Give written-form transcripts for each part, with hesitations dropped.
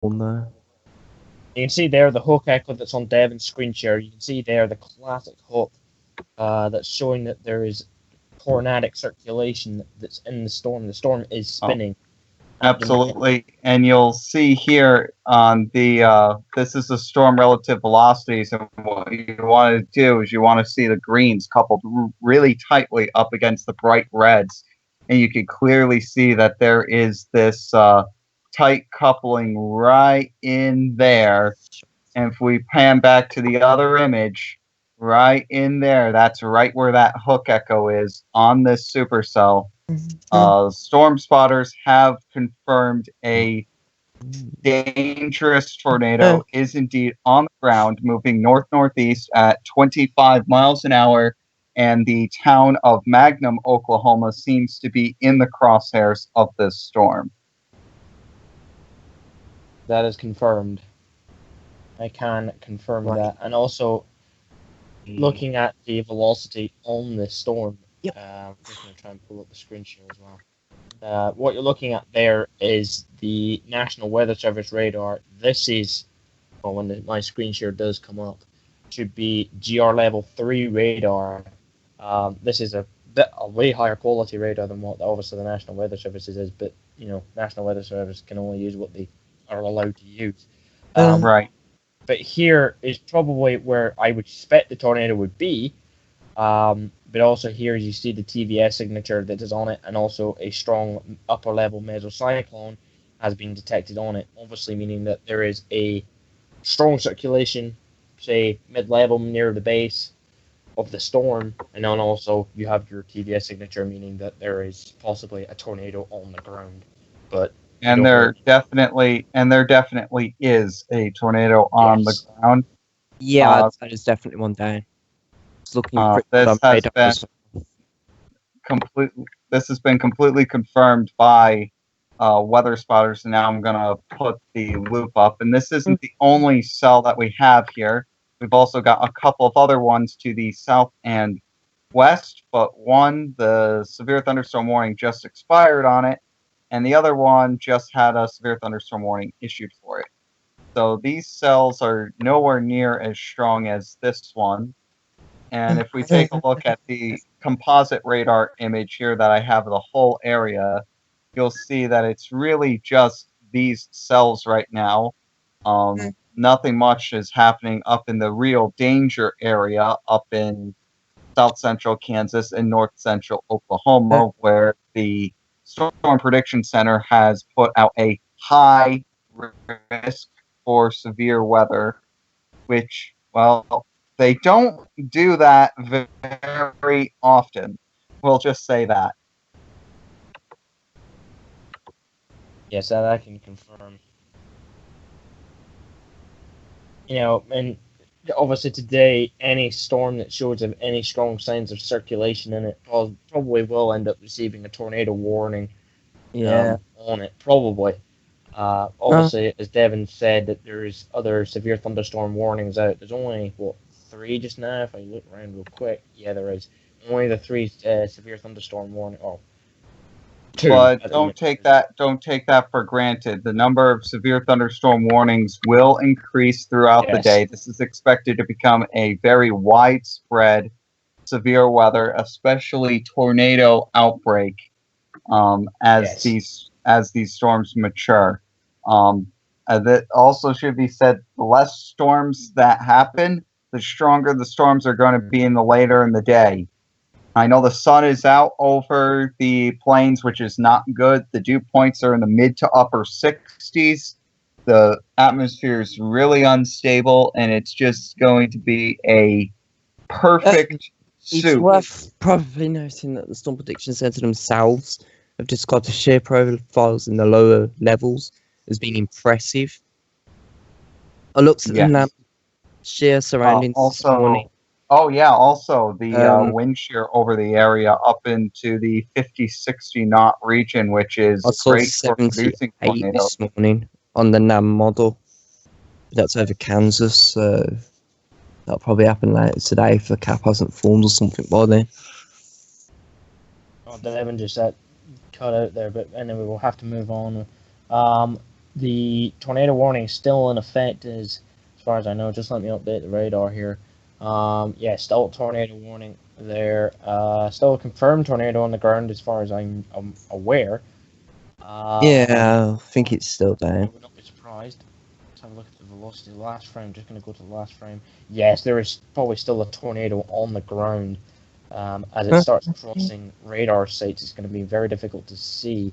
on there. You can see there the hook echo that's on Devon's screen share. You can see there the classic hook that's showing that there is tornadic circulation that's in the storm. The storm is Oh, spinning at the minute. absolutely. And you'll see here on the this is the storm relative velocities, and what you want to do is you want to see the greens coupled really tightly up against the bright reds, and you can clearly see that there is this tight coupling right in there. And if we pan back to the other image, right in there, that's right where that hook echo is on this supercell. Storm spotters have confirmed a dangerous tornado is indeed on the ground, moving north-northeast at 25 miles an hour, and the town of Magnum, Oklahoma, seems to be in the crosshairs of this storm. That is confirmed. I can confirm that. And also, looking at the velocity on this storm, I'm just going to try and pull up the screen share as well. What you're looking at there is the National Weather Service radar. This is, well, when my screen share does come up, should be GR level 3 radar. This is a way higher quality radar than what obviously the National Weather Service is, but National Weather Service can only use what they are allowed to use. Right. But here is probably where I would expect the tornado would be. But also here you see the TVS signature that is on it, and also a strong upper level mesocyclone has been detected on it, obviously meaning that there is a strong circulation, say mid-level near the base of the storm, and then also you have your TVS signature, meaning that there is possibly a tornado on the ground. But and there definitely is a tornado on the ground. Yeah, I'd say there's definitely one down. It's looking pretty good on radar as well. This has been completely confirmed by weather spotters, and now I'm gonna put the loop up. And this isn't the only cell that we have here. We've also got a couple of other ones to the south and west, but one, the severe thunderstorm warning just expired on it, and the other one just had a severe thunderstorm warning issued for it. So these cells are nowhere near as strong as this one. And if we take a look at the composite radar image here that I have of the whole area, you'll see that it's really just these cells right now. Nothing much is happening up in the real danger area up in south central Kansas and north central Oklahoma, where the Storm Prediction Center has put out a high risk for severe weather, which, well, they don't do that very often. We'll just say that. Yes, that I can confirm. And obviously today, any storm that shows of any strong signs of circulation in it probably will end up receiving a tornado warning on it, probably. Obviously, as Devin said, that there's other severe thunderstorm warnings out. There's only, 3 just now, if I look around real quick. Yeah, there is. Only the 3 severe thunderstorm warning. Oh, 2. But don't take that for granted. The number of severe thunderstorm warnings will increase throughout the day. This is expected to become a very widespread severe weather, especially tornado outbreak, as these storms mature. That also should be said. The less storms that happen, the stronger the storms are going to be in the later in the day. I know the sun is out over the plains, which is not good. The dew points are in the mid to upper 60s. The atmosphere is really unstable, and it's just going to be a perfect soup. It's worth probably noting that the Storm Prediction Center themselves have described the shear profiles in the lower levels as being impressive. I looked at the shear surroundings this morning. Also the wind shear over the area up into the 50-60 knot region, which is great for producing tornadoes. This morning on the NAM model. That's over Kansas, so that'll probably happen later today if the cap hasn't formed or something by then. Oh, Devin just cut out there, but anyway, we'll have to move on. the tornado warning is still in effect, as far as I know. Just let me update the radar here. Yeah, still a tornado warning there. Still a confirmed tornado on the ground, as far as I'm aware. Yeah, I think it's still I down. would not be surprised. Let's have a look at the velocity. Last frame. Just going to go to the last frame. Yes, there is probably still a tornado on the ground. As it starts crossing radar sites, it's going to be very difficult to see.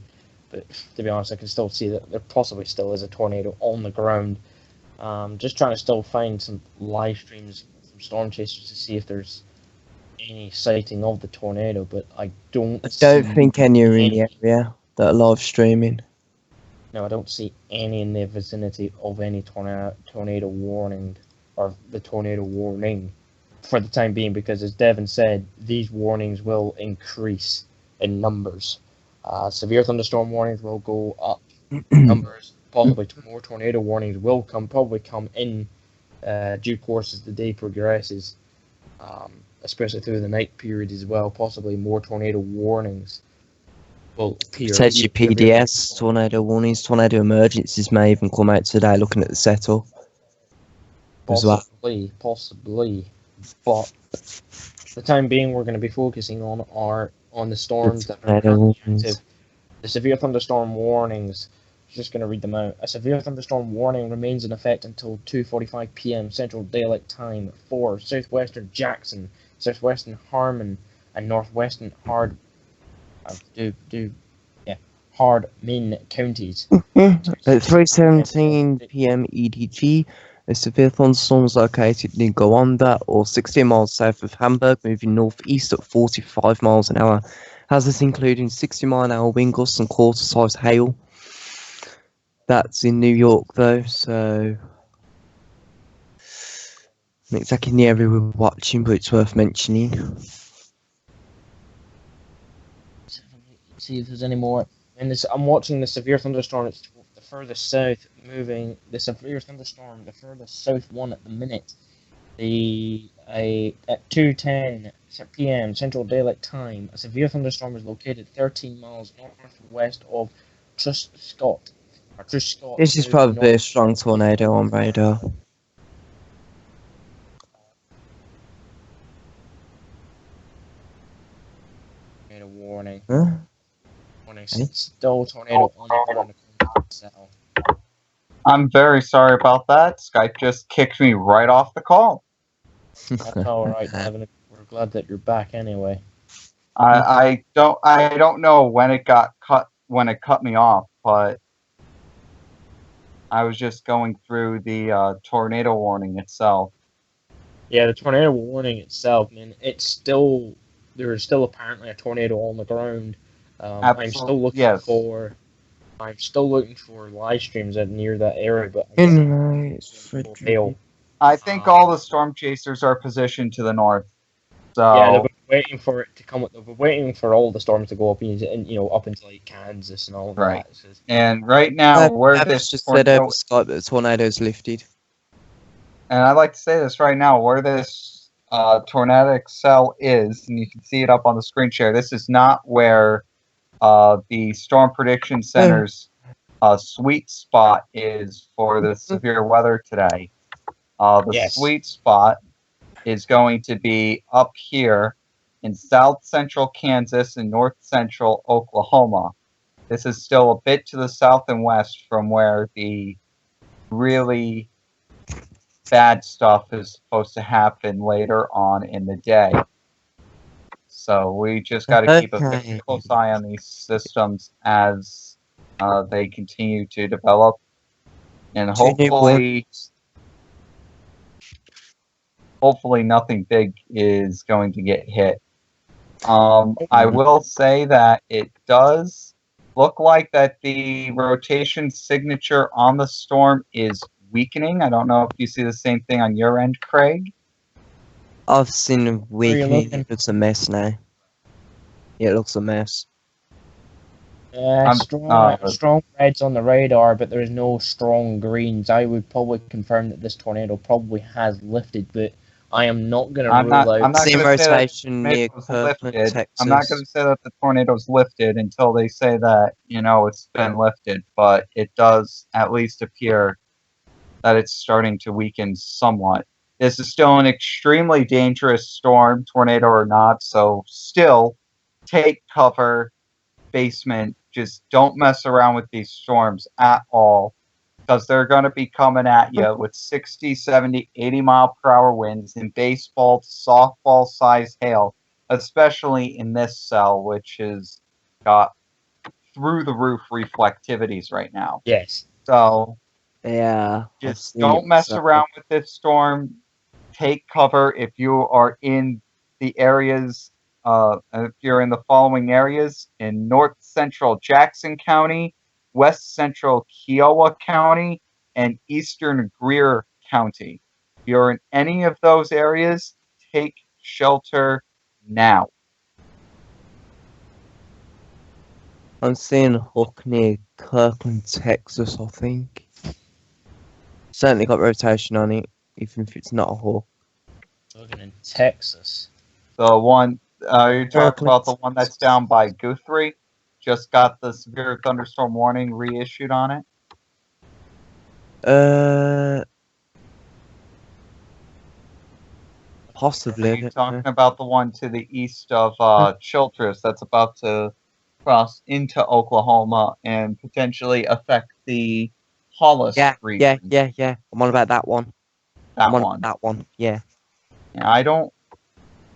But to be honest, I can still see that there possibly still is a tornado on the ground. Just trying to still find some live streams from storm chasers to see if there's any sighting of the tornado, but I don't think any are in the area that are live streaming. No, I don't see any in the vicinity of any tornado warning, or the tornado warning, for the time being, because as Devin said, these warnings will increase in numbers. Severe thunderstorm warnings will go up in numbers. Possibly more tornado warnings will probably come in due course as the day progresses, especially through the night period as well. Possibly more tornado warnings will appear. Potentially PDS, tornado warnings, tornado emergencies may even come out today looking at the setup. Possibly, but the time being, we're going to be focusing on the storms that are currently active. The severe thunderstorm warnings. Just going to read them out. A severe thunderstorm warning remains in effect until 2:45 p.m. Central Daylight Time for southwestern Jackson, southwestern Harmon, and northwestern Hardmin counties. At 3:17 p.m. EDG, a severe thunderstorm is located near Gowanda, or 16 miles south of Hamburg, moving northeast at 45 miles an hour. Hazards including 60-mile-an-hour wind gusts and quarter-sized hail. That's in New York, though, so not exactly in the area we're watching, but it's worth mentioning. See if there's any more. And I'm watching the severe thunderstorm. It's the furthest south, moving. The severe thunderstorm, the furthest south one at the minute. At 2:10 p.m. Central Daylight Time, a severe thunderstorm is located 13 miles northwest of Truscott. This is probably a strong tornado on radar. Tornado warning. Huh? Warning. Still tornado on the ground itself. I'm very sorry about that. Skype just kicked me right off the call. That's all right, Evan. We're glad that you're back anyway. I don't know when it cut me off, but I was just going through the tornado warning itself. Yeah, the tornado warning itself, man. There is still apparently a tornado on the ground. I'm still looking for live streams near that area, but I think all the storm chasers are positioned to the north. So yeah, they've been waiting for it to come. They've been waiting for all the storms to go up, and up into like Kansas and all of that. And right now, where this just said over Skype that the tornado's lifted. And I'd like to say this right now, where this tornadic cell is, and you can see it up on the screen share. This is not where the Storm Prediction Center's sweet spot is for the severe weather today. The sweet spot is going to be up here in south central Kansas and north central Oklahoma. This is still a bit to the south and west from where the really bad stuff is supposed to happen later on in the day. So we just got to keep a very close eye on these systems as they continue to develop, and hopefully nothing big is going to get hit. I will say that it does look like that the rotation signature on the storm is weakening. I don't know if you see the same thing on your end, Craig. I've seen a weakening. It looks a mess now. Yeah, it looks a mess. Strong reds on the radar, but there's no strong greens. I would probably confirm that this tornado probably has lifted, but I am not going to I'm rule not. out. I'm not Same going to say that rotation the near tornado's Kirkland, lifted. Texas. I'm not going to say that the tornado's lifted until they say that it's been lifted. But it does at least appear that it's starting to weaken somewhat. This is still an extremely dangerous storm, tornado or not. So still, take cover, basement. Just don't mess around with these storms at all, because they're going to be coming at you with 60, 70, 80 mile per hour winds and baseball to softball size hail, especially in this cell, which has got through the roof reflectivities right now. Yes. So Yeah. just don't mess around with this storm. Take cover if you are in the areas. If you're in the following areas: in north central Jackson County, west central Kiowa County, and eastern Greer County. If you're in any of those areas, take shelter now. I'm seeing a hook near Kirkland, Texas, I think. Certainly got rotation on it, even if it's not a hook. Looking in Texas. The one you're talking Kirkland, about, the one that's down by Guthrie, just got the severe thunderstorm warning reissued on it. Possibly. Are you talking about the one to the east of Chilters that's about to cross into Oklahoma and potentially affect the Hollis region? Yeah. I'm on about that one. That one. That one. Yeah. Yeah, I don't.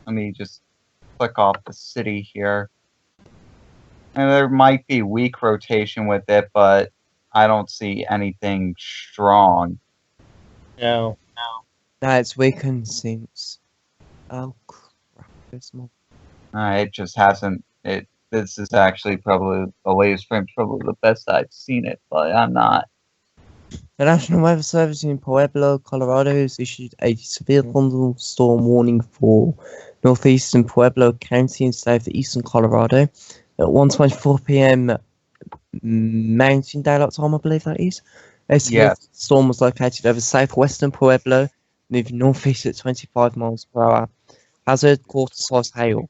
Let me just click off the city here. And there might be weak rotation with it, but I don't see anything strong. No. No, it's weakened since. Oh crap! There's more. It just hasn't. This is actually probably the latest frame, probably the best I've seen it, but I'm not. The National Weather Service in Pueblo, Colorado, has issued a severe thunderstorm warning for northeastern Pueblo County and state of eastern Colorado at 1:24 p.m. Mountain Daylight Time, I believe that is. A severe storm was located over southwestern Pueblo, moving northeast at 25 miles per hour. Hazard quarter-size hail.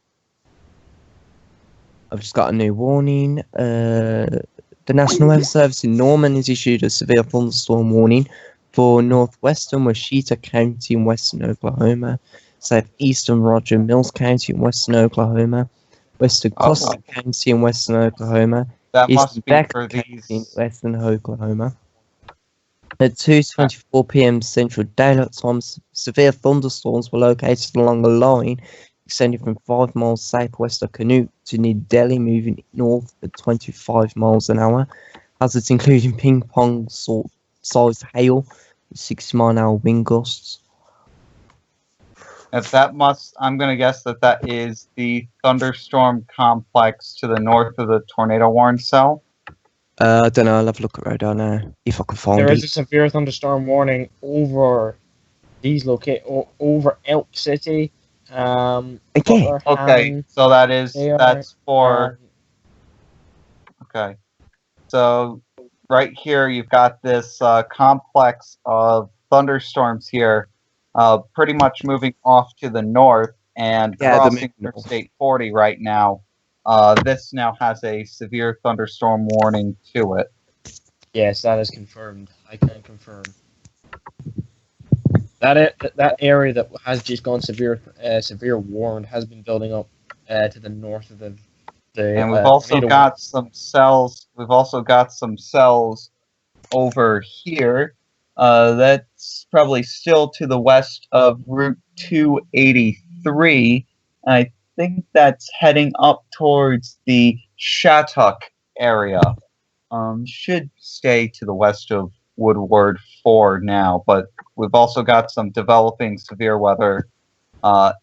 I've just got a new warning. The National Weather Service in Norman has issued a severe thunderstorm warning for northwestern Washita County in western Oklahoma, southeastern Roger Mills County in western Oklahoma, western Custer County in western Oklahoma, That eastern must be Beck for County in these. western Oklahoma. At 2:24 p.m. Central Daylight Time, severe thunderstorms were located along a line extending from 5 miles southwest of Canute to New Delhi, moving north at 25 miles an hour. Hazards including ping pong sized hail with 60 mile an hour wind gusts. I'm going to guess that is the thunderstorm complex to the north of the tornado warning cell. I don't know. I'll have a look at radar now if I can find it. There is a severe thunderstorm warning over these over Elk City. Okay. Okay, so that's for. Okay, so right here you've got this complex of thunderstorms here, pretty much moving off to the north and crossing Interstate 40 right now. This now has a severe thunderstorm warning to it. Yes, that is confirmed. I can confirm. That area that has just gone severe warned has been building up to the north of the. And we've also got some cells. We've also got some cells over here. That's probably still to the west of Route 283. I think that's heading up towards the Shattuck area. Should stay to the west of Woodward 4 now, but we've also got some developing severe weather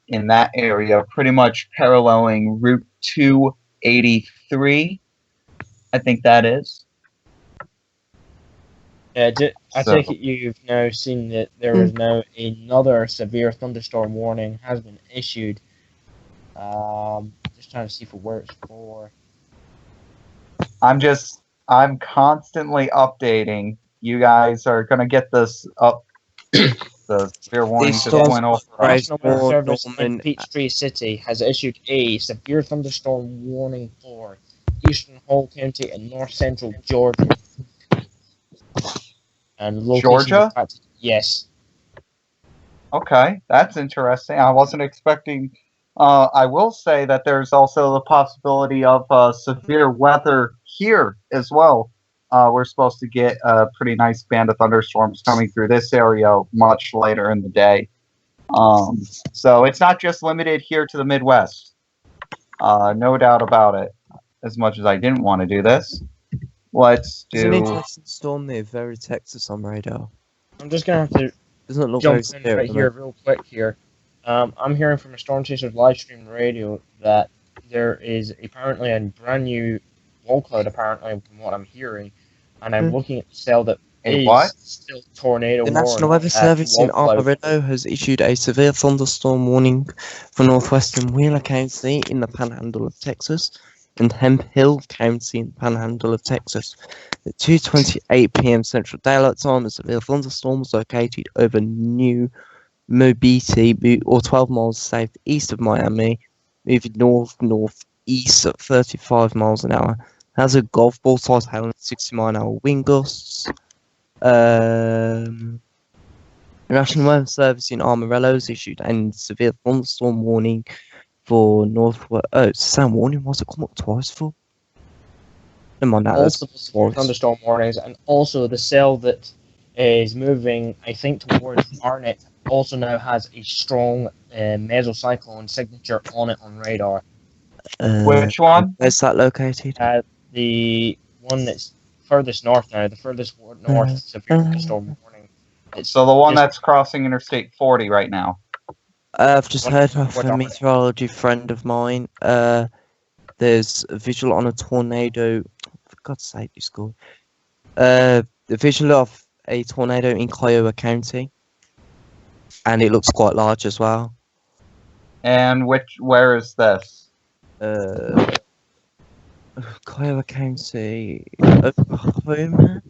in that area, pretty much paralleling Route 283. I think that is. I take it you've now seen that there is now another severe thunderstorm warning has been issued. Just trying to see for where it's for. I'm constantly updating. You guys are gonna get this up the severe warning These just storms went over. National Weather more Service in Norman. Peachtree City has issued a severe thunderstorm warning for eastern Hall County and north central Georgia. And locations Georgia? affected. Yes. Okay, that's interesting. I wasn't expecting. I will say that there's also the possibility of severe weather here as well. We're supposed to get a pretty nice band of thunderstorms coming through this area much later in the day. So it's not just limited here to the Midwest. No doubt about it. As much as I didn't want to do this, let's There's an do. interesting storm near Very Texas on radar. I'm just going to have to Doesn't look jump very in severe. right here real quick here. I'm hearing from a Storm Chasers live stream radio that there is apparently a brand new low cloud, apparently, from what I'm hearing, and I'm looking at the cell that A is what? still tornado The warning. National Weather Service in Amarillo has issued a severe thunderstorm warning for northwestern Wheeler County in the Panhandle of Texas and Hemp Hill County in the Panhandle of Texas. At 2:28 p.m. Central Daylight Time, a severe thunderstorm was located over New Mobiti, or 12 miles southeast of Miami, moving north-northeast at 35 miles an hour. Has a golf ball size hail and 60-mile-an-hour wind gusts. The National Weather Service in Amarillo has issued a severe thunderstorm warning for northwest. Oh, it's a sound warning. What's it come up twice for? Never mind that. Multiple severe thunderstorm warnings, and also the cell that is moving, I think, towards Arnett also now has a strong mesocyclone signature on it on radar. Which one? Where's that located? The one that's furthest north now, the furthest north severe thunderstorm warning. So the one that's crossing Interstate 40 right now. I've just heard off a meteorology friend of mine. There's a visual on a tornado. For God's sake, you scored. The visual of a tornado in Kiowa County, and it looks quite large as well. And where is this? Kiowa County, Oklahoma.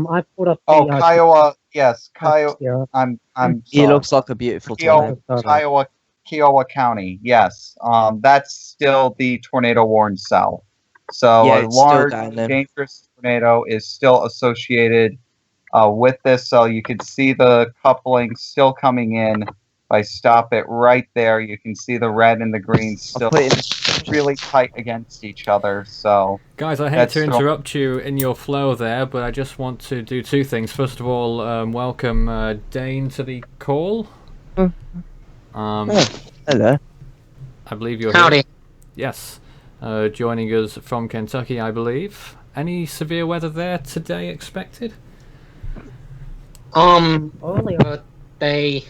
I pulled up. Kiowa. Yes, Kiowa. Yeah. I'm It sorry. looks like a beautiful tornado. Kiowa County. Yes. That's still the tornado warned cell. So Yeah, a it's still large, down there. dangerous tornado is still associated with this cell. You can see the coupling still coming in. If I stop it right there, you can see the red and the green still really tight against each other. So, guys, I hate to interrupt you in your flow there, but I just want to do two things. First of all, welcome Dane to the call. Hello. I believe you're Howdy. here. Yes. Joining us from Kentucky, I believe. Any severe weather there today expected? Earlier they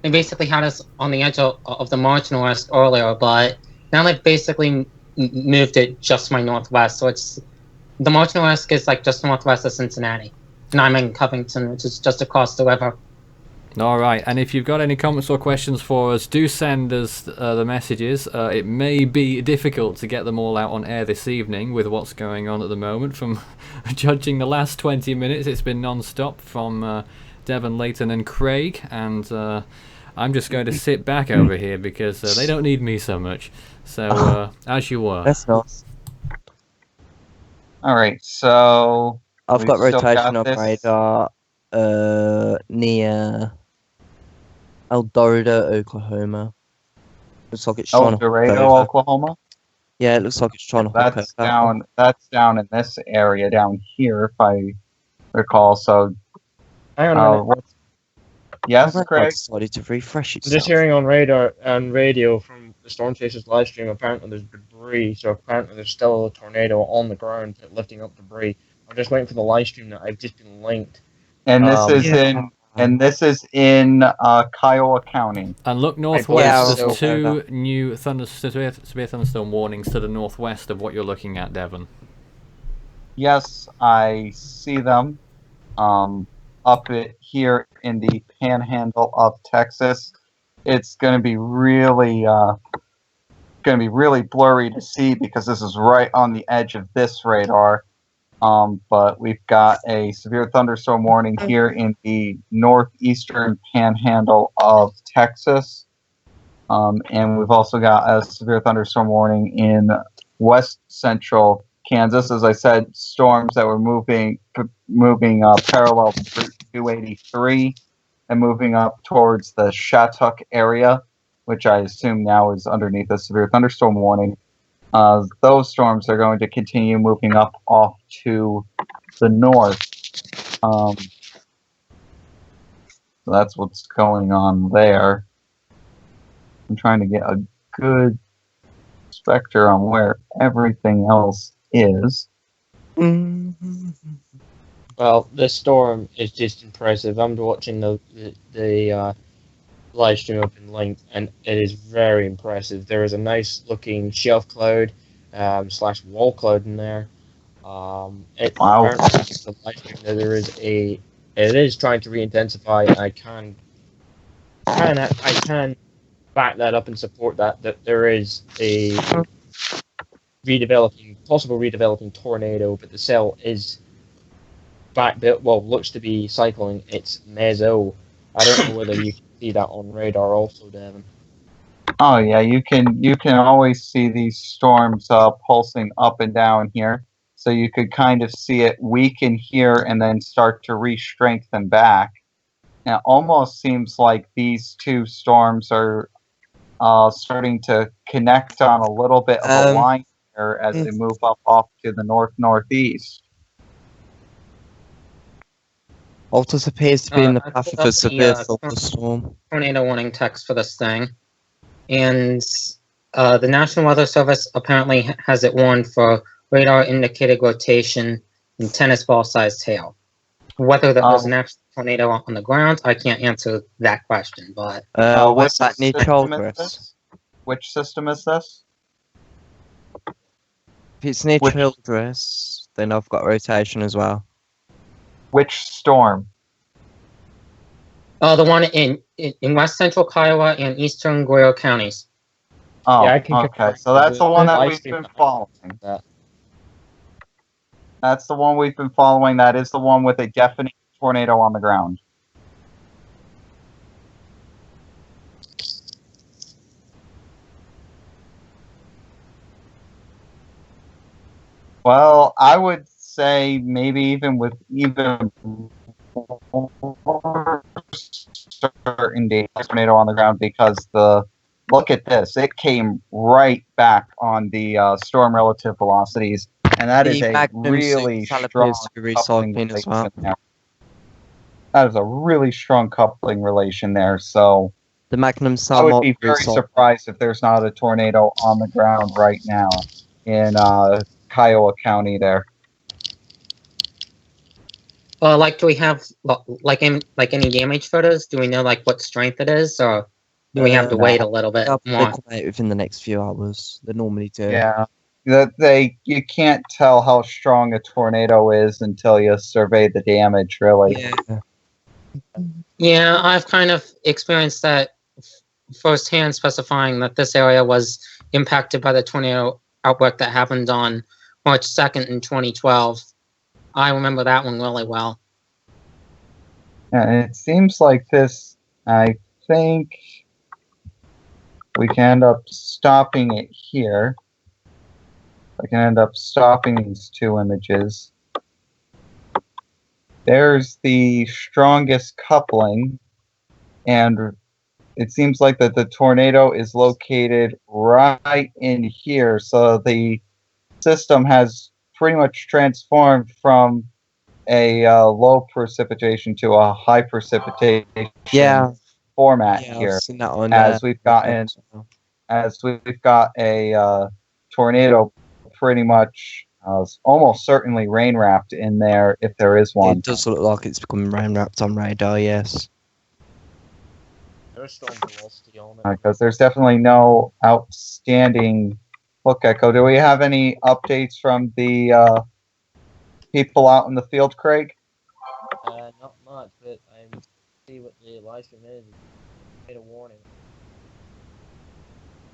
basically had us on the edge of the marginal west earlier, but now they've basically moved it just to my northwest. So it's the marginal west is like just northwest of Cincinnati, and I'm in Covington, which is just across the river. All right, and if you've got any comments or questions for us, do send us the messages. It may be difficult to get them all out on air this evening with what's going on at the moment. From judging the last 20 minutes, it's been non-stop from Devon, Leighton and Craig, and I'm just going to sit back over here because they don't need me so much. So, as you were. That's nice. all right. So I've got still rotation on this. radar near El Dorado, Oklahoma. Looks like it's trying El to hook Dorado, over. Oklahoma. Yeah, it looks like it's trying to hook That's over. down. That's down in this area down here, if I recall. So, Hang on a minute. yes, I Craig. decided to refresh I'm itself. just hearing on radar and radio from the Storm Chasers live stream, apparently there's debris, so apparently there's still a tornado on the ground lifting up debris. I'm just waiting for the live stream that I've just been linked. And this is Yeah. in Kiowa County. And look Yeah, northwest, there's so- two new severe thunderstorm warnings to the northwest of what you're looking at, Devon. Yes, I see them. Up here in the panhandle of Texas, it's going to be really blurry to see because this is right on the edge of this radar. But we've got a severe thunderstorm warning here in the northeastern panhandle of Texas. And we've also got a severe thunderstorm warning in west central Kansas. As I said, storms that were moving parallel to 283 and moving up towards the Shattuck area, which I assume now is underneath a severe thunderstorm warning. Those storms are going to continue moving up off to the north. So that's what's going on there. I'm trying to get a good specter on where everything else is. Well, this storm is just impressive. I'm watching the live stream up in link, and it is very impressive. There is a nice looking shelf cloud slash wall cloud in there. Wow. Apparently the live stream it is trying to re-intensify. I can back that up and support that there is a possible redeveloping tornado, but the cell is looks to be cycling its meso. I don't know whether you can see that on radar also, Devin. Oh yeah, you can always see these storms pulsing up and down here. So you could kind of see it weaken here and then start to re-strengthen back. Now, it almost seems like these two storms are starting to connect on a little bit of a line here as they move up off to the northeast. Altus appears to be in the path of a severe thunderstorm. Tornado warning text for this thing. And the National Weather Service apparently has it warned for radar indicated rotation and tennis ball sized hail. Whether there was an actual tornado on the ground, I can't answer that question. But what's that near Childress? Which system is this? If it's near Childress, then I've got rotation as well. Which storm? The one in west central Kiowa and eastern Guerrero counties. Oh, yeah, I can okay. So that's the one that we've been following. That's the one we've been following. That is the one with a definite tornado on the ground. Well, I would say maybe even with even more certainty tornado on the ground, because look at this, it came right back on the storm relative velocities, and that is a really strong coupling as well. there. That is a really strong coupling relation there. So the Magnum I would be very surprised if there's not a tornado on the ground right now in Kiowa County there. Do we have like any damage photos? Do we know like what strength it is, or do we have to wait a little bit more? They'll come out within the next few hours. They normally do. Yeah, you can't tell how strong a tornado is until you survey the damage. Really. Yeah. Yeah, I've kind of experienced that firsthand, specifying that this area was impacted by the tornado outbreak that happened on March 2nd in 2012. I remember that one really well. Yeah, it seems like this, I think we can end up stopping it here. I can end up stopping these two images. There's the strongest coupling, and it seems like that the tornado is located right in here. So the system has pretty much transformed from a low precipitation to a high precipitation format here. As we've got a tornado pretty much almost certainly rain wrapped in there if there is one. It does look like it's becoming rain wrapped on radar, yes. There's storm velocity on it. Because there's definitely no outstanding. Look, Echo, do we have any updates from the people out in the field, Craig? Not much, but I see what the live stream is. Made a warning.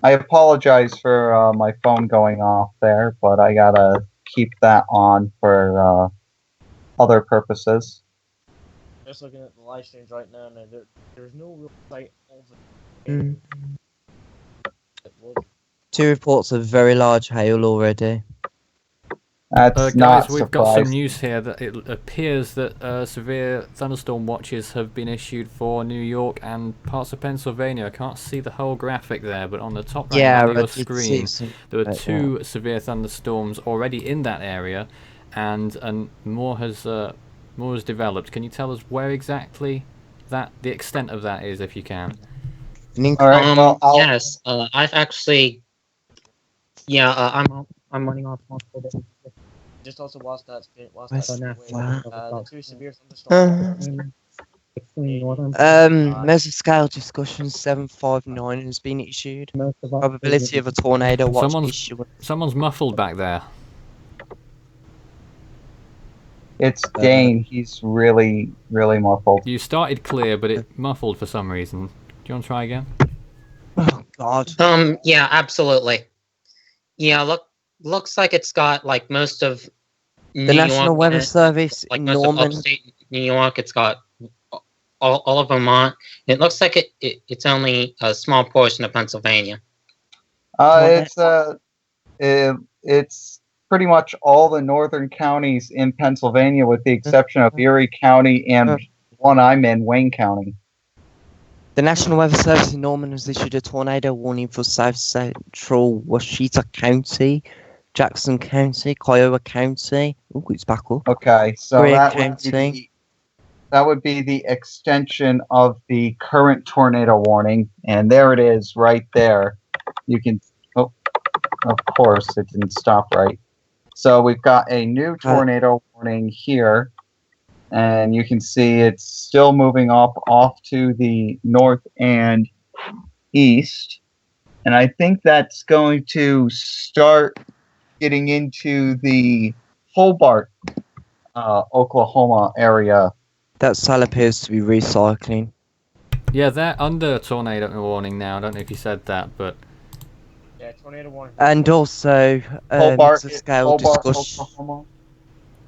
I apologize for my phone going off there, but I gotta keep that on for other purposes. Just looking at the live streams right now, there's no real sight of it. Mm. It will 2 reports of very large hail already. That's Guys, not we've got some surprising. news here that it appears that severe thunderstorm watches have been issued for New York and parts of Pennsylvania. I can't see the whole graphic there, but on the top right Yeah, hand I of your did screen, see some. there were 2 severe thunderstorms already in that area, and more has developed. Can you tell us where exactly the extent of that is, if you can? All right. Well, yes, I've actually, I'm running off multiple days. just also whilst that's Where's away, that? the 2 severe thunderstorms. Measure scale discussion 759 has been issued. Probability of a tornado watch issue. Someone's muffled back there. it's Dane. He's really, really muffled. You started clear, but it muffled for some reason. Do you want to try again? Oh God. Yeah, absolutely. Yeah, looks like it's got like most of The National Weather Service like in most Norman. of upstate New York. It's got all of Vermont. It looks like it's only a small portion of Pennsylvania. It's pretty much all the northern counties in Pennsylvania, with the exception of Erie County and one I'm in, Wayne County. The National Weather Service in Norman has issued a tornado warning for south central Washita County, Jackson County, Kiowa County. Oh, it's back up. Okay, so Greer that would be the extension of the current tornado warning, and there it is, right there. You can. Oh, of course, it didn't stop right. So we've got a new tornado warning here, and you can see it's still moving off to the north and east. And I think that's going to start getting into the Hobart, Oklahoma area. That cell appears to be recycling. Yeah, they're under tornado warning now. I don't know if you said that, but Yeah, tornado warning. And also, Hobart, there's a scale discussion. Oklahoma.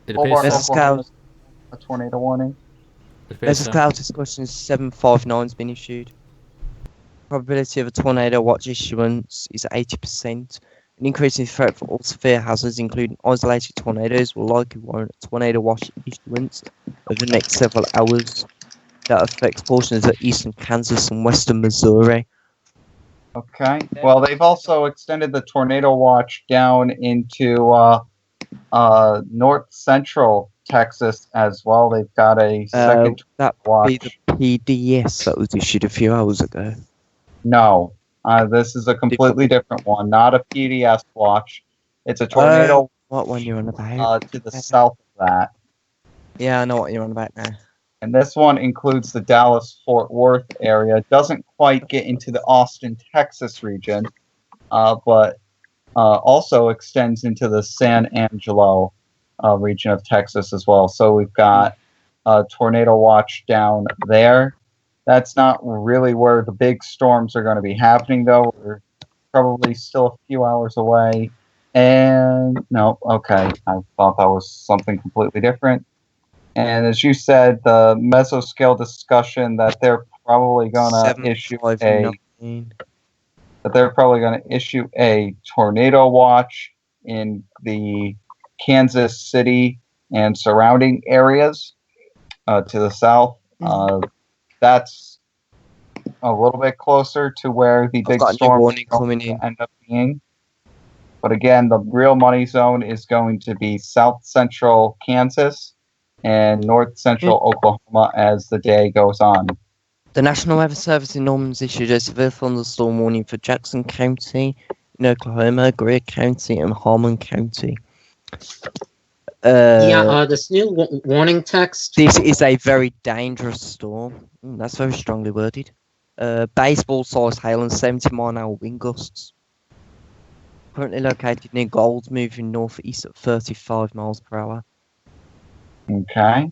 it Hobart, appears Oklahoma is a tornado warning. There's a scale discussion 759 has been issued. Probability of a tornado watch issuance is 80%. An increasing threat for all severe hazards, including isolated tornadoes, will likely warrant a tornado watch issuance over the next several hours that affects portions of eastern Kansas and western Missouri. Okay. Well, they've also extended the tornado watch down into north central Texas as well. They've got a second That watch. would be the PDS that was issued a few hours ago. No, this is a completely different one, not a PDS watch. It's a tornado What one you're on about? to the south of that. Yeah, I know what you're on about now. And this one includes the Dallas-Fort Worth area. It doesn't quite get into the Austin, Texas region, but also extends into the San Angelo region of Texas as well. So we've got a tornado watch down there. That's not really where the big storms are going to be happening, though. We're probably still a few hours away. And no, okay, I thought that was something completely different. And as you said, the mesoscale discussion that they're probably going to issue a tornado watch in the Kansas City and surrounding areas to the south. That's a little bit closer to where the big storm end up being. But again, the real money zone is going to be south central Kansas and north central Oklahoma as the day goes on. The National Weather Service in Norman's issued a severe thunderstorm warning for Jackson County in Oklahoma, Greer County, and Harmon County. This new warning text. This is a very dangerous storm. That's very strongly worded. Baseball-sized hail and 70-mile-an-hour wind gusts. Currently located near Gold, moving northeast at 35 miles per hour. Okay.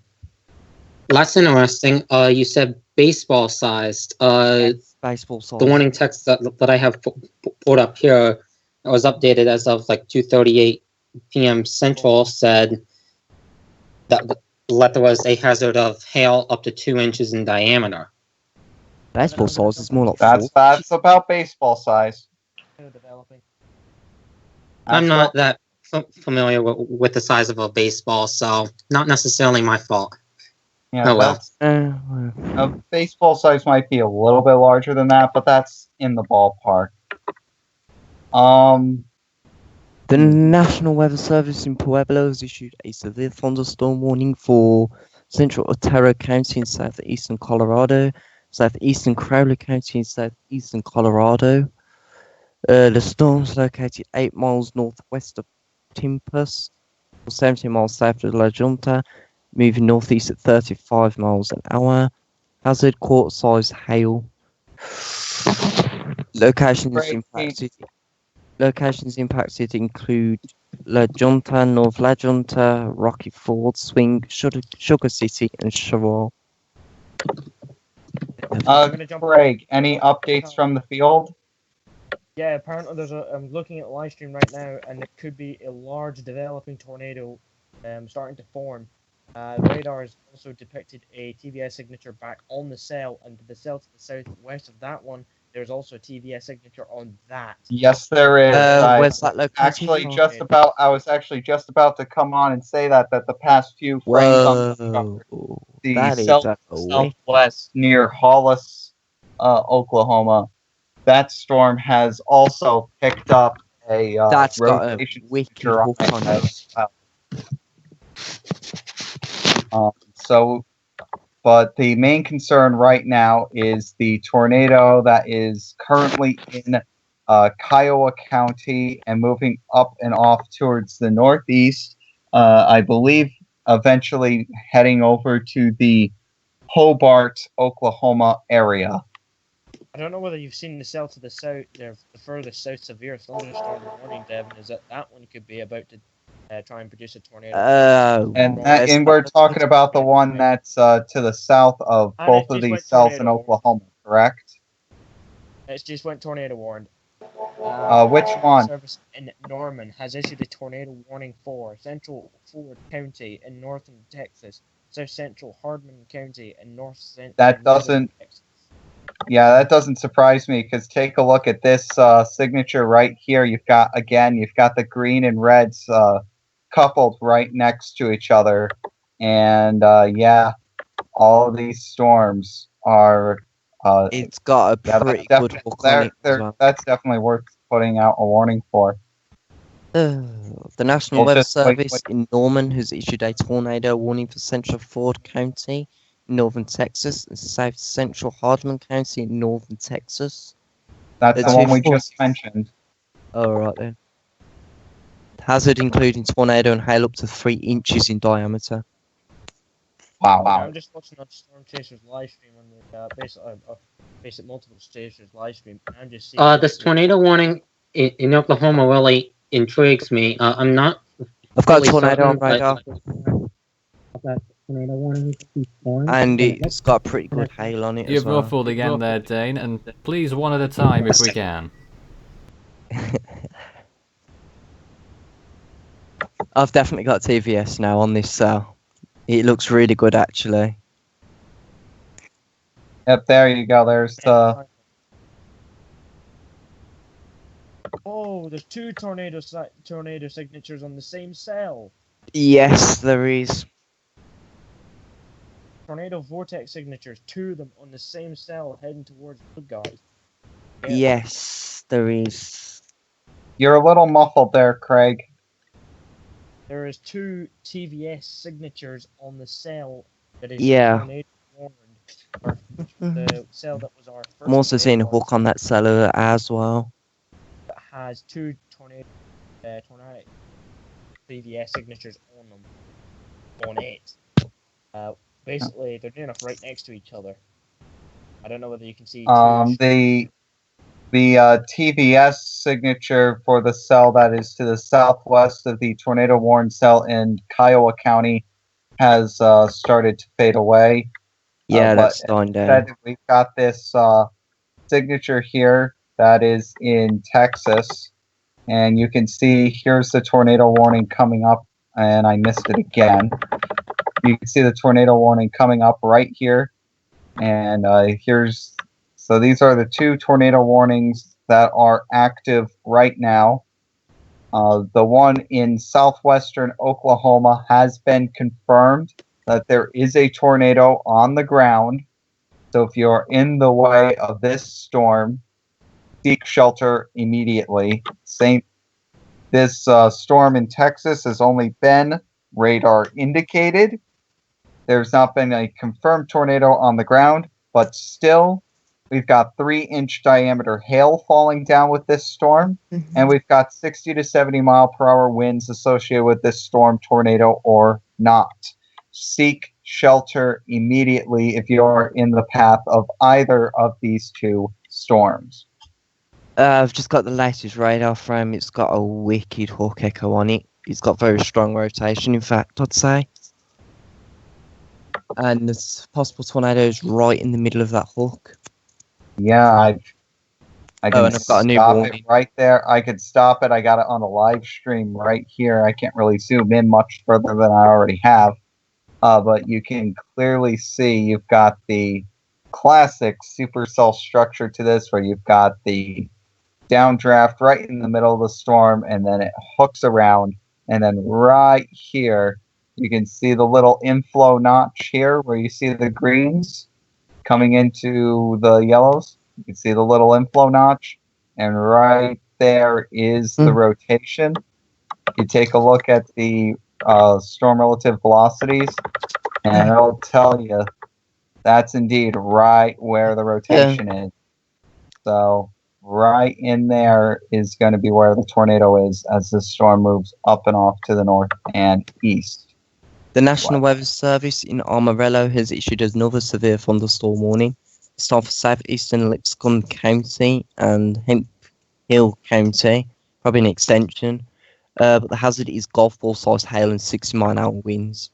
That's interesting. You said baseball-sized. Baseball-sized. The warning text that I have put up here was updated as of like 2:38 p.m. Central said that there was a hazard of hail up to 2 inches in diameter. Baseball size is more like That's about baseball size. Developing. I'm not that familiar with the size of a baseball, so not necessarily my fault. Yeah, Oh, well. A baseball size might be a little bit larger than that, but that's in the ballpark. The National Weather Service in Pueblo has issued a severe thunderstorm warning for central Otero County in southeastern Colorado, southeastern Crowley County in southeastern Colorado. The storm's located 8 miles northwest of Timpus, 17 miles south of La Junta, moving northeast at 35 miles an hour. Hazard quarter-size hail. Locations impacted include La Junta, North La Junta, Rocky Ford, Swing, Sugar City, and Chevron. Craig, any updates from the field? Yeah, apparently I'm looking at the live stream right now, and it could be a large developing tornado starting to form. Radar has also depicted a TVS signature back on the cell, and to the southwest of that one, there's also a TVS signature on that. Yes, there is. Where's that located? I was actually just about to come on and say that the past few frames on the southwest near Hollis, Oklahoma, that storm has also picked up a that's got a rotation wicked hook on it. But the main concern right now is the tornado that is currently in Kiowa County and moving up and off towards the northeast. I believe eventually heading over to the Hobart, Oklahoma area. I don't know whether you've seen the cell to the south, the furthest south severe thunderstorm warning, Devin, is that one could be about to try and produce a tornado. And we're talking about the one that's to the south of both of these cells in Oklahoma, correct? It's just went tornado warned. Which one? Service in Norman has issued a tornado warning for Central Ford County in northern Texas, South Central Hardman County in north central. That doesn't surprise me, because take a look at this signature right here. You've got the green and reds coupled right next to each other, and all of these storms are. It's got a pretty good hook on it as well. That's definitely worth putting out a warning for. The National Weather Service in Norman has issued a tornado warning for Central Ford County in northern Texas and South Central Hardman County in northern Texas. That's the one we just mentioned. Oh, right then. Hazard including tornado and hail up to 3 inches in diameter. Wow. I'm just watching on Storm Chasers live stream on the basic multiple chasers live stream. I'm just seeing this tornado warning in Oklahoma really intrigues me. I'm not. I've got a tornado on radar. And it's got pretty good hail on it. You've ruffled again there, Dane, and please one at a time if we can. I've definitely got TVS now on this cell. It looks really good, actually. Yep, there you go. There's the. Oh, there's 2 tornado signatures on the same cell. Yes, there is. Tornado vortex signatures, 2 of them on the same cell heading towards the guys. Yeah. Yes, there is. You're a little muffled there, Craig. There is 2 TVS signatures on the cell that is tornado warned. Or the cell that was our first. I'm also seeing a hook on that cell as well. That has 2 tornadic TVS signatures on them. On it. Basically, they're near enough right next to each other. I don't know whether you can see. The TVS signature for the cell that is to the southwest of the tornado warned cell in Kiowa County has started to fade away. Yeah, that's dying down. We've got this signature here that is in Texas, And you can see here's the tornado warning coming up, and I missed it again. You can see the tornado warning coming up right here. And so these are the 2 tornado warnings that are active right now. The one in southwestern Oklahoma has been confirmed that there is a tornado on the ground. So if you're in the way of this storm, seek shelter immediately. This storm in Texas has only been radar indicated. There's not been a confirmed tornado on the ground, but still, we've got 3-inch diameter hail falling down with this storm, and we've got 60 to 70 mile per hour winds associated with this storm, tornado or not. Seek shelter immediately if you are in the path of either of these 2 storms. I've just got the latest radar frame. It's got a wicked hawk echo on it. It's got very strong rotation, in fact, I'd say. And there's possible tornadoes right in the middle of that hawk. Yeah, I can and I've got a new stop warning. it right there. I could stop it. I got it on a live stream right here. I can't really zoom in much further than I already have. But you can clearly see you've got the classic supercell structure to this, where you've got the downdraft right in the middle of the storm, and then it hooks around, and then right here you can see the little inflow notch here where you see the greens coming into the yellows. You can see the little inflow notch, and right there is the rotation. You take a look at the storm relative velocities, and it'll tell you that's indeed right where the rotation is. So right in there is going to be where the tornado is as the storm moves up and off to the north and east. The National Weather Service in Amarillo has issued another severe thunderstorm warning. It's time for southeastern Lipscomb County and Hemp Hill County, probably an extension. But the hazard is golf ball sized hail and 60-mile-an-hour winds.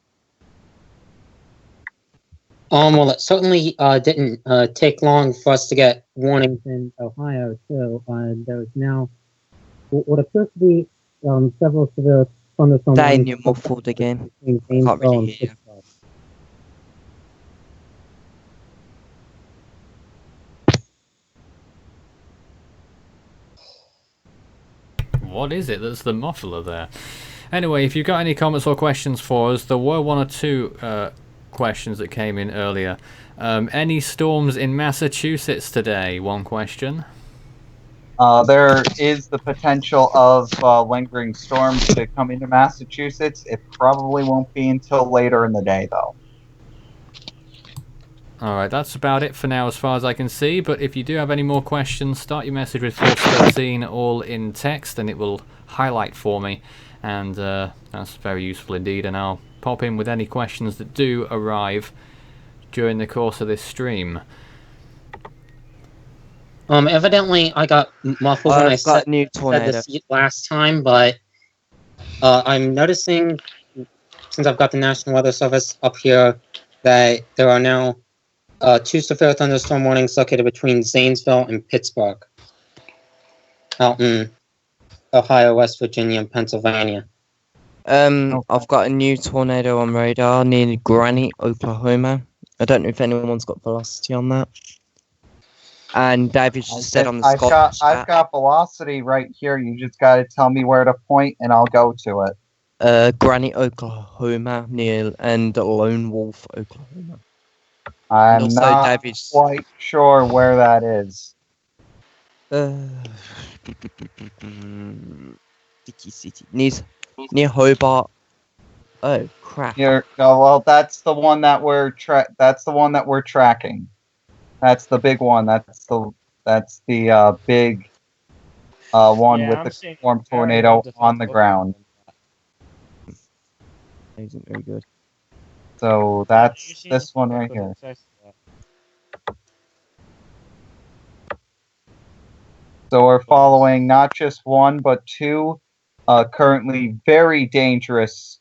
Well, it certainly didn't take long for us to get warnings in Ohio, too. There's now what appears to be several severe thunderstorm Dane, warnings. you're muffled again. between Can't Gainesville really and hear you. Pittsburgh. What is it that's the muffler there? Anyway, if you've got any comments or questions for us, there were 1 or 2 questions that came in earlier. Any storms in Massachusetts today? One question. There is the potential of lingering storms to come into Massachusetts. It probably won't be until later in the day, though. Alright, that's about it for now as far as I can see, but if you do have any more questions, start your message with Force 13 all in text and it will highlight for me, and that's very useful indeed, and I'll pop in with any questions that do arrive during the course of this stream. Evidently, I got muffled when I said this last time, but I'm noticing, since I've got the National Weather Service up here, that there are now 2 severe thunderstorm warnings located between Zanesville and Pittsburgh, out in Ohio, West Virginia, and Pennsylvania. I've got a new tornado on radar near Granite, Oklahoma. I don't know if anyone's got velocity on that. And David just said on the Scottish chat, I've got velocity right here. You just got to tell me where to point, and I'll go to it. Granite, Oklahoma, near and Lone Wolf, Oklahoma. I'm also, not David's quite sure where that is. City near Hobart. Oh crap! Well, that's the one that we're tracking. That's the big one. That's the big one with the storm tornado on the ground. Isn't very good. So that's this one right here. So we're following not just 1 but 2 currently very dangerous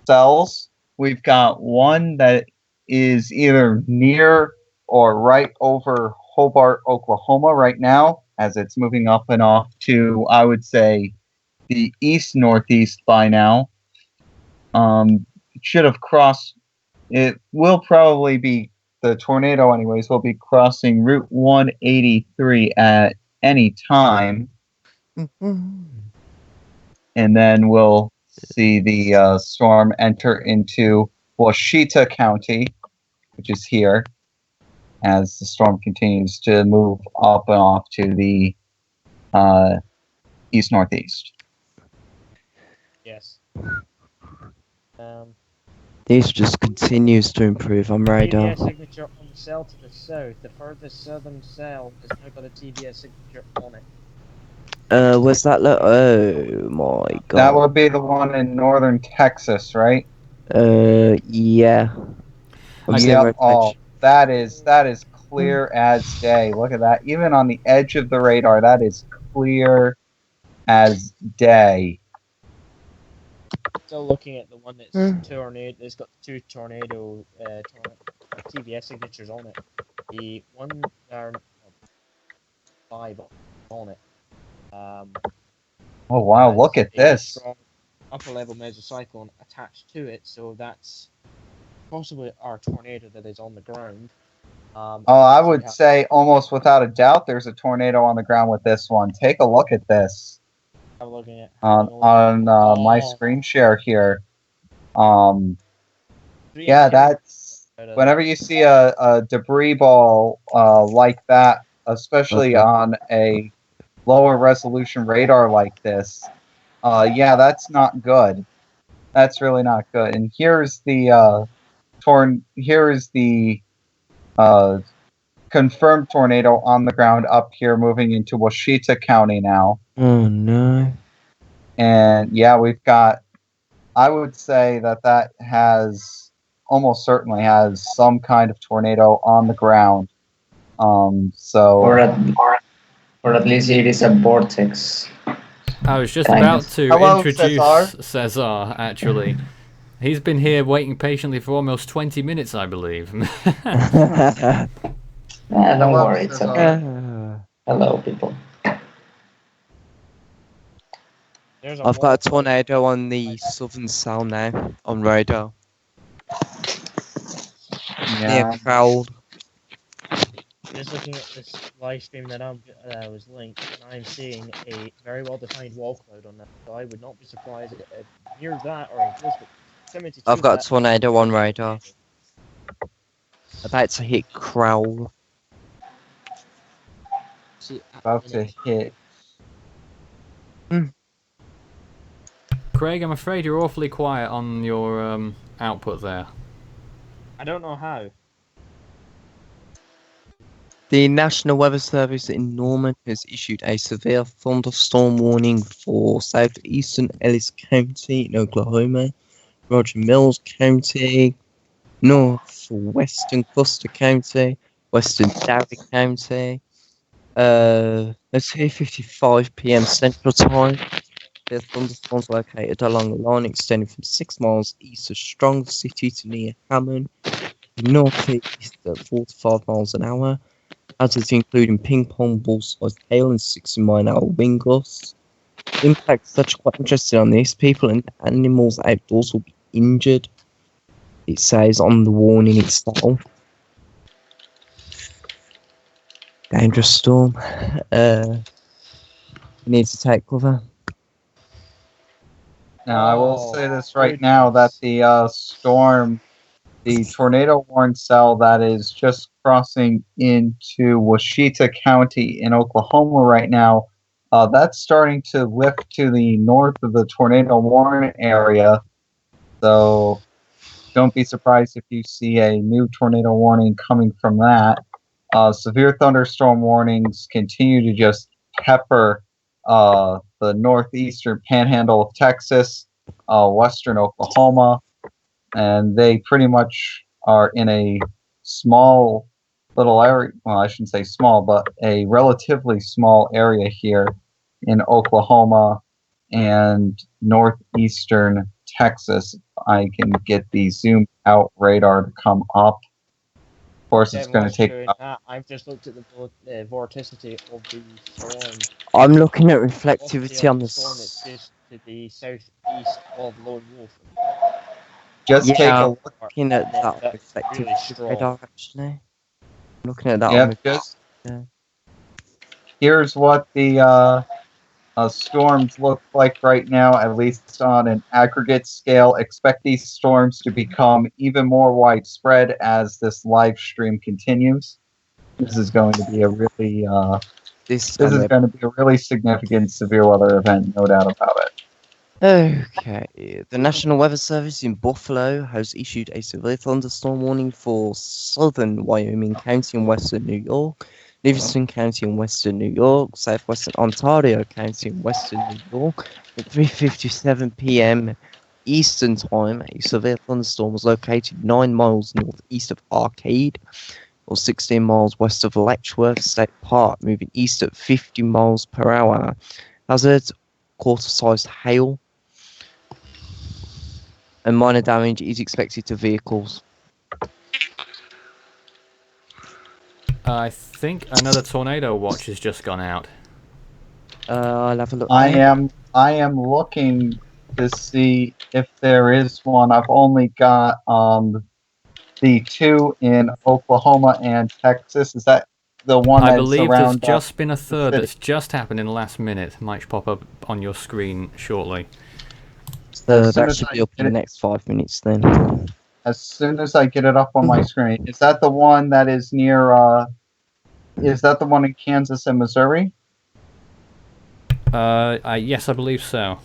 cells. We've got one that is either near or right over Hobart, Oklahoma right now, as it's moving up and off to, I would say, the east-northeast by now. It should have crossed. It will probably be the tornado, anyways. Will be crossing Route 183 at any time, and then we'll see the storm enter into Washita County, which is here, as the storm continues to move up and off to the east-northeast. Yes. This just continues to improve on radar. TBS signature on the cell to the south. The furthest southern cell has now got a TBS signature on it. Where's that? Oh my god. That would be the one in northern Texas, right? Yeah. Yep. Oh, that is clear as day. Look at that. Even on the edge of the radar, that is clear as day. Still looking at the one that's tornado. It's got two tornado TBS signatures on it. The one there, 5 on it. Oh wow! Look at this. Upper level mesocyclone attached to it, so that's possibly our tornado that is on the ground. I would say almost without a doubt, there's a tornado on the ground with this one. Take a look at this. I'm looking at on my screen share here. Yeah, that's whenever you see a debris ball like that, especially on a lower resolution radar like this. Yeah, that's not good. That's really not good. And here's the confirmed tornado on the ground up here, moving into Washita County now. Oh no. And yeah, we've got. I would say that has almost certainly has some kind of tornado on the ground. So. Or at least it is a vortex. I was just about to Hello, introduce Cesar, actually. He's been here waiting patiently for almost 20 minutes, I believe. Don't worry, it's okay. Hello, people. I've got a tornado on the southern cell now, on radar. Yeah. Near Crowd. Just looking at this live stream that was linked, and I'm seeing a very well-defined wall cloud on that. So I would not be surprised if near that or in close proximity to I've got that, a tornado on radar. About to hit Crowd. About to hit. Craig, I'm afraid you're awfully quiet on your output there. I don't know how. The National Weather Service in Norman has issued a severe thunderstorm warning for southeastern Ellis County in Oklahoma, Roger Mills County, northwestern Custer County, western Downey County. It's 2:55 p.m. Central Time. The thunderstorms located along a line extending from 6 miles east of Strong City to near Hammond, northeast at 45 miles an hour. Hazards including ping-pong ball-sized hail and 60-mile-an-hour wind gusts. Impacts that are quite interesting on this. People and animals outdoors will be injured. It says on the warning itself. Dangerous storm. You need to take cover. Now, I will say this right now that the storm, the tornado warning cell that is just crossing into Washita County in Oklahoma right now, that's starting to lift to the north of the tornado warning area. So don't be surprised if you see a new tornado warning coming from that. Severe thunderstorm warnings continue to just pepper the northeastern panhandle of Texas, western Oklahoma, and they pretty much are in a small little area. Well, I shouldn't say small, but a relatively small area here in Oklahoma and northeastern Texas. I can get the zoomed out radar to come up. Of course, it's going to take. I've just looked at the vorticity of the storm. I'm looking at reflectivity on the storm. It's just to the southeast of Lone Wolf. Just take a I'm look. looking at that That's reflective really strong. radar, actually. I'm looking at that Yeah, on the just yeah. here's what the storms look like right now, at least on an aggregate scale. Expect these storms to become even more widespread as this live stream continues. This is going to be a really This this is going to be a really significant severe weather event, no doubt about it. Okay, the National Weather Service in Buffalo has issued a severe thunderstorm warning for southern Wyoming County and western New York, Livingston County and western New York, southwestern Ontario County and western New York. At 3:57 p.m. Eastern Time, a severe thunderstorm was located 9 miles northeast of Arcade, or 16 miles west of Letchworth State Park, moving east at 50 miles per hour. Hazard: quarter-sized hail, and minor damage is expected to vehicles. I think another tornado watch has just gone out. I'll have a look. I Now. am looking to see if there is one. I've only got the 2 in Oklahoma and Texas. Is that the one I that's believe around? there's just been a third city? that's just happened in the last minute. Might pop up on your screen shortly. As soon That as should I be up in get the it- next 5 minutes then. As soon as I get it up on my screen, is that the one that is near? Is that the one in Kansas and Missouri? Yes, I believe so.